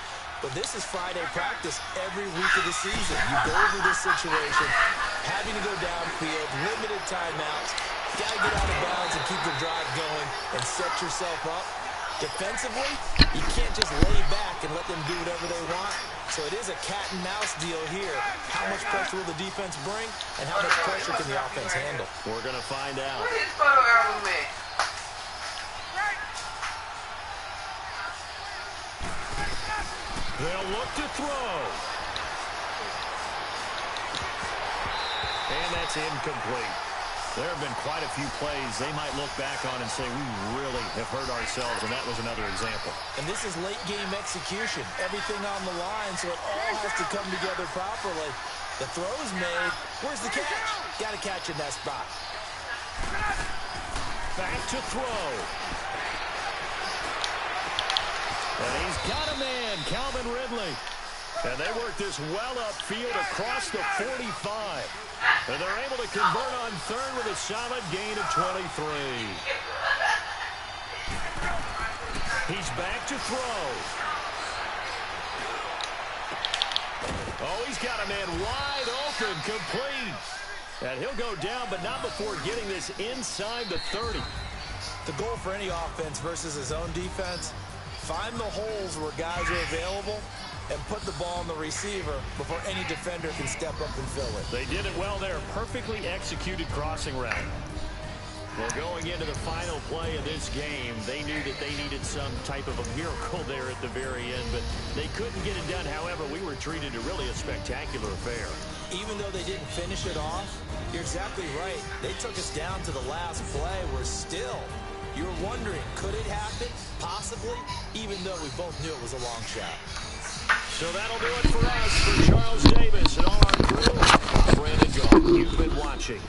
But this is Friday practice every week of the season. You go over this situation, having to go downfield, limited timeouts. You got to get out of bounds and keep the drive going and set yourself up. Defensively, you can't just lay back and let them do whatever they want. So it is a cat and mouse deal here. How much pressure will the defense bring, and how much pressure can the offense handle? We're going to find out. Where's his photo album at? They'll look to throw. And that's incomplete. There have been quite a few plays they might look back on and say, we really have hurt ourselves, and that was another example. And this is late-game execution. Everything on the line, so it all has to come together properly. The throw's made. Where's the catch? Got to catch in that spot. Back to throw. And he's got a man, Calvin Ridley. And they work this well upfield across the 45. And they're able to convert on third with a solid gain of 23. He's back to throw. Oh, he's got a man wide open, complete. And he'll go down, but not before getting this inside the 30. The goal for any offense versus his own defense, find the holes where guys are available and put the ball on the receiver before any defender can step up and fill it. They did it well there. Perfectly executed crossing route. Well, going into the final play of this game, they knew that they needed some type of a miracle there at the very end, but they couldn't get it done. However, we were treated to really a spectacular affair. Even though they didn't finish it off, you're exactly right. They took us down to the last play. We're still, you're wondering, could it happen? Possibly, even though we both knew it was a long shot. So that'll do it for us. For Charles Davis and all our crew, I'm Brandon Goff. You've been watching